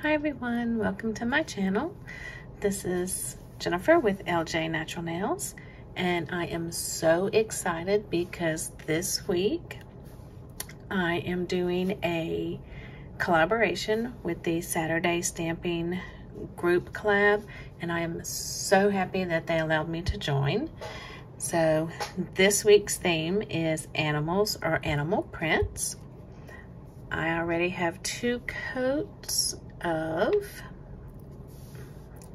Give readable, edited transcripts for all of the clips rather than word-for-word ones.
Hi everyone, welcome to my channel. This is Jennifer with LJ Natural Nails, and I am so excited because this week I am doing a collaboration with the Saturday Stamping Group Collab, and I am so happy that they allowed me to join. So this week's theme is animals or animal prints. I already have 2 coats of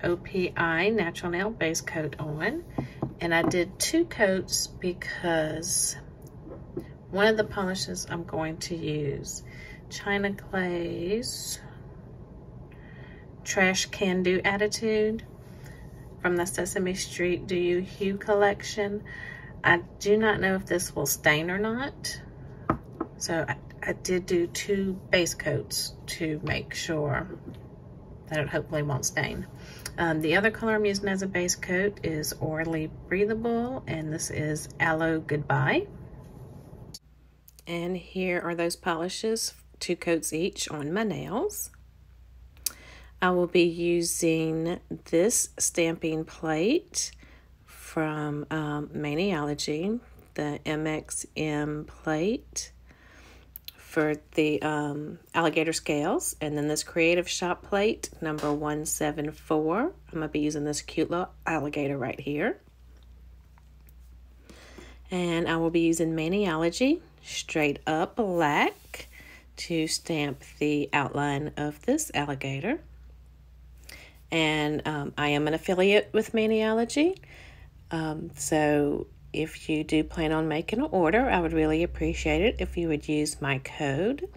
OPI Natural Nail Base Coat on, and I did 2 coats because one of the polishes I'm going to use China Glaze Trash Can Do Attitude from the Sesame Street Do You Hue collection. I do not know if this will stain or not, so I did do 2 base coats to make sure that it hopefully won't stain. The other color I'm using as a base coat is Orally Breathable, and this is Aloe Goodbye. And here are those polishes, 2 coats each on my nails. I will be using this stamping plate from Maniology, the MXM plate for the alligator scales, and then this Creative Shop plate number 174. I'm gonna be using this cute little alligator right here. And I will be using Maniology Straight Up Black to stamp the outline of this alligator. And I am an affiliate with Maniology, so if you do plan on making an order, I would really appreciate it if you would use my code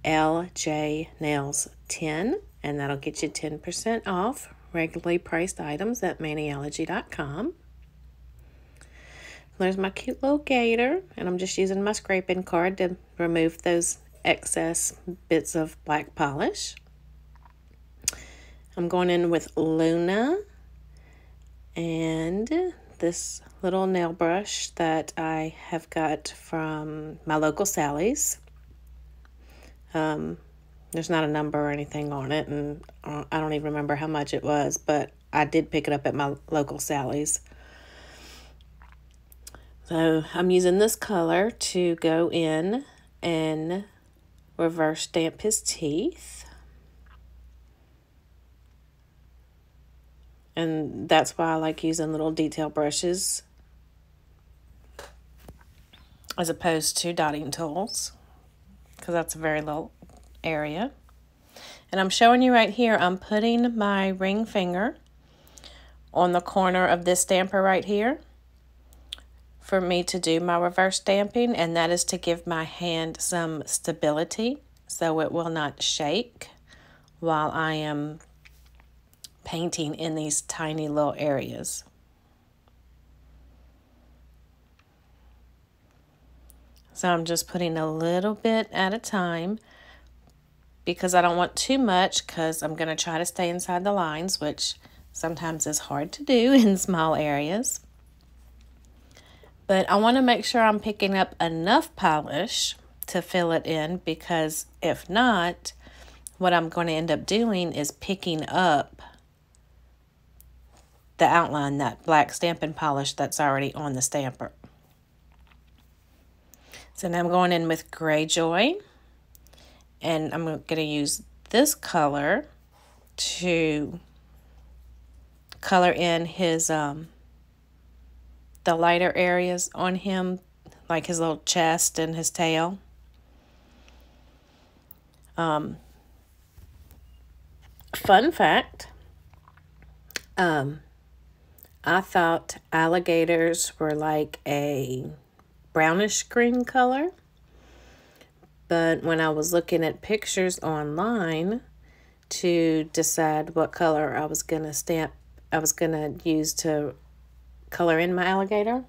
LJNails10, and that'll get you 10% off regularly priced items at Maniology.com. There's my cute little gator, and I'm just using my scraping card to remove those excess bits of black polish. I'm going in with Luna and this little nail brush that I have got from my local Sally's. There's not a number or anything on it, and I don't even remember how much it was, but I did pick it up at my local Sally's. So I'm using this color to go in and reverse stamp his teeth. And that's why I like using little detail brushes as opposed to dotting tools, because that's a very little area. And I'm showing you right here, I'm putting my ring finger on the corner of this stamper right here for me to do my reverse stamping, and that is to give my hand some stability so it will not shake while I am painting in these tiny little areas. So I'm just putting a little bit at a time because I don't want too much, because I'm going to try to stay inside the lines, which sometimes is hard to do in small areas. But I want to make sure I'm picking up enough polish to fill it in, because if not, what I'm going to end up doing is picking up the outline, that black stamping polish that's already on the stamper. So now I'm going in with Greyjoy, and I'm going to use this color to color in his the lighter areas on him, like his little chest and his tail. Fun fact, I thought alligators were like a brownish green color, but when I was looking at pictures online to decide what color I was gonna use to color in my alligator,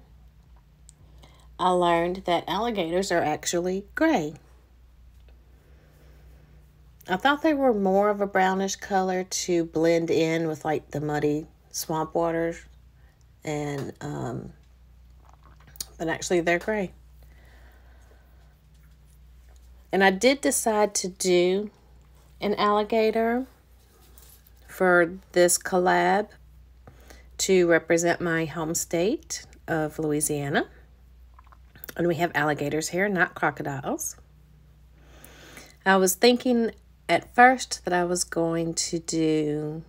I learned that alligators are actually gray. I thought they were more of a brownish color to blend in with like the muddy swamp water, and but actually they're gray. And I did decide to do an alligator for this collab to represent my home state of Louisiana. And we have alligators here, not crocodiles. I was thinking at first that I was going to do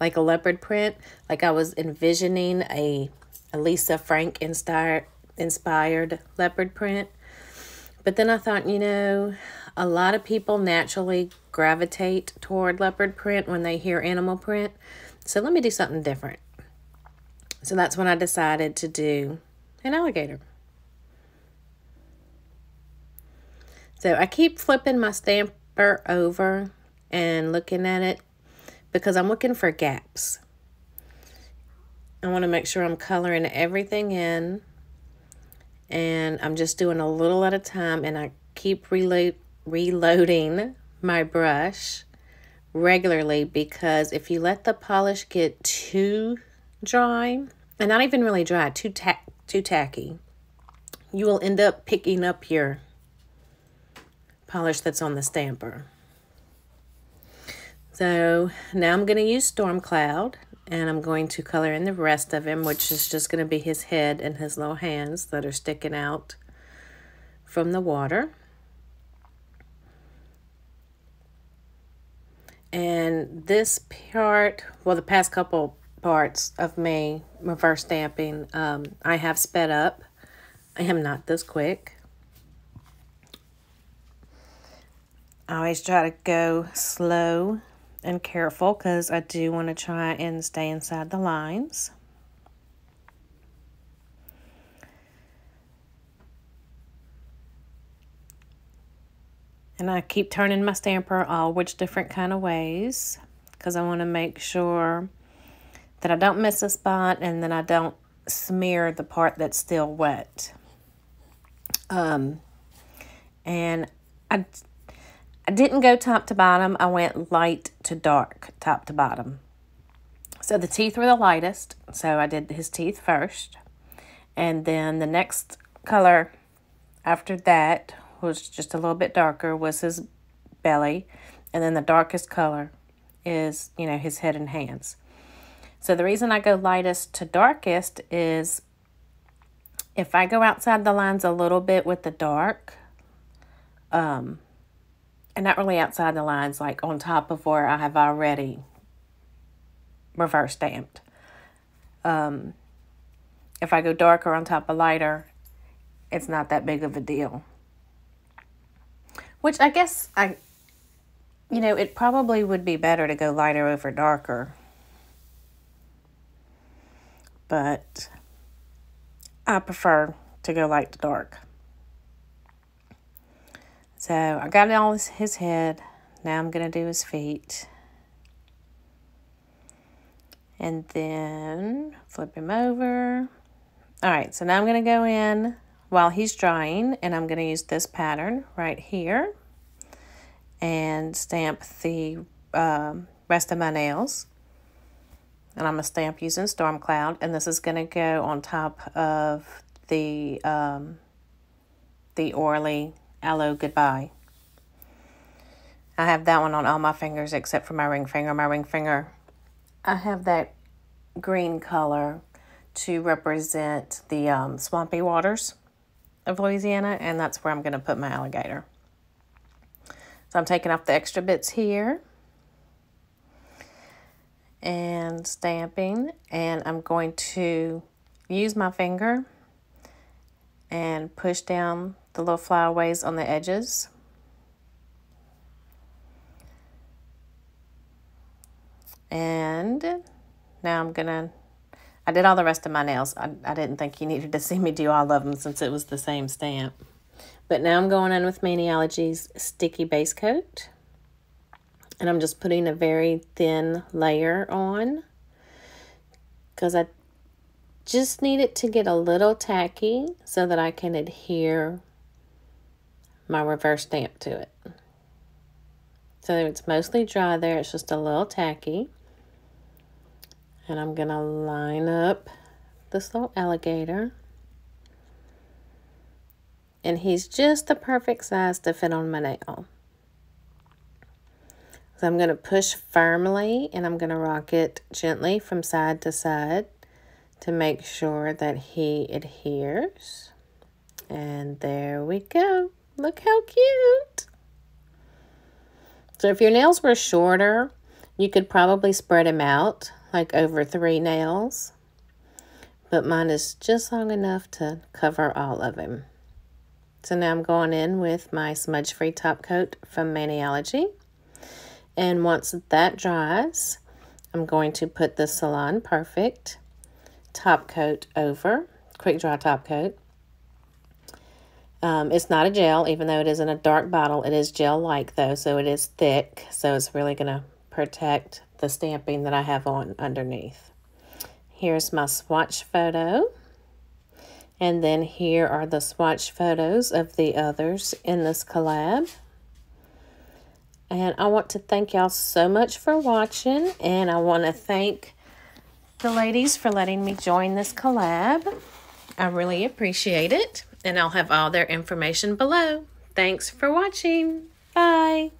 like a leopard print. Like I was envisioning a Lisa Frank inspired leopard print. But then I thought, you know, a lot of people naturally gravitate toward leopard print when they hear animal print. So let me do something different. So that's when I decided to do an alligator. So I keep flipping my stamper over and looking at it because I'm looking for gaps. I want to make sure I'm coloring everything in, and I'm just doing a little at a time, and I keep reloading my brush regularly, because if you let the polish get too dry, and not even really dry, too tacky, you will end up picking up your polish that's on the stamper. So now I'm going to use Storm Cloud, and I'm going to color in the rest of him, which is just going to be his head and his little hands that are sticking out from the water. And this part, well, the past couple parts of me reverse stamping, I have sped up. I am not this quick. I always try to go slow and careful because I do want to try and stay inside the lines. And I keep turning my stamper all which different kind of ways because I want to make sure that I don't miss a spot and then I don't smear the part that's still wet. And I didn't go top to bottom. I went light to dark, top to bottom. So the teeth were the lightest, so I did his teeth first. And then the next color after that was just a little bit darker, was his belly. And then the darkest color is, you know, his head and hands. So the reason I go lightest to darkest is if I go outside the lines a little bit with the dark, and not really outside the lines, like on top of where I have already reverse stamped. If I go darker on top of lighter, it's not that big of a deal. Which I guess you know, it probably would be better to go lighter over darker. But I prefer to go light to dark. So I got all his head. Now I'm going to do his feet. And then flip him over. All right, so now I'm going to go in while he's drying, and I'm going to use this pattern right here and stamp the rest of my nails. And I'm going to stamp using Storm Cloud, and this is going to go on top of the Orly Aloe Goodbye. I have that one on all my fingers except for my ring finger. My ring finger, I have that green color to represent the swampy waters of Louisiana, and that's where I'm going to put my alligator. So I'm taking off the extra bits here and stamping, and I'm going to use my finger and push down the little flyaways on the edges. And now I did all the rest of my nails. I didn't think you needed to see me do all of them since it was the same stamp. But now I'm going in with Maniology's Sticky Base Coat. And I'm just putting a very thin layer on because I just need it to get a little tacky so that I can adhere my reverse stamp to it. So it's mostly dry there, it's just a little tacky. And I'm gonna line up this little alligator. And he's just the perfect size to fit on my nail. So I'm going to push firmly and I'm going to rock it gently from side to side to make sure that he adheres. And there we go. Look how cute. So if your nails were shorter, you could probably spread them out like over 3 nails. But mine is just long enough to cover all of them. So now I'm going in with my smudge-free top coat from Maniology. And once that dries, I'm going to put the Salon Perfect top coat over, quick dry top coat. It's not a gel, even though it is in a dark bottle. It is gel-like though, so it is thick. So it's really going to protect the stamping that I have on underneath. Here's my swatch photo. And then here are the swatch photos of the others in this collab. And I want to thank y'all so much for watching. And I want to thank the ladies for letting me join this collab. I really appreciate it. And I'll have all their information below. Thanks for watching. Bye.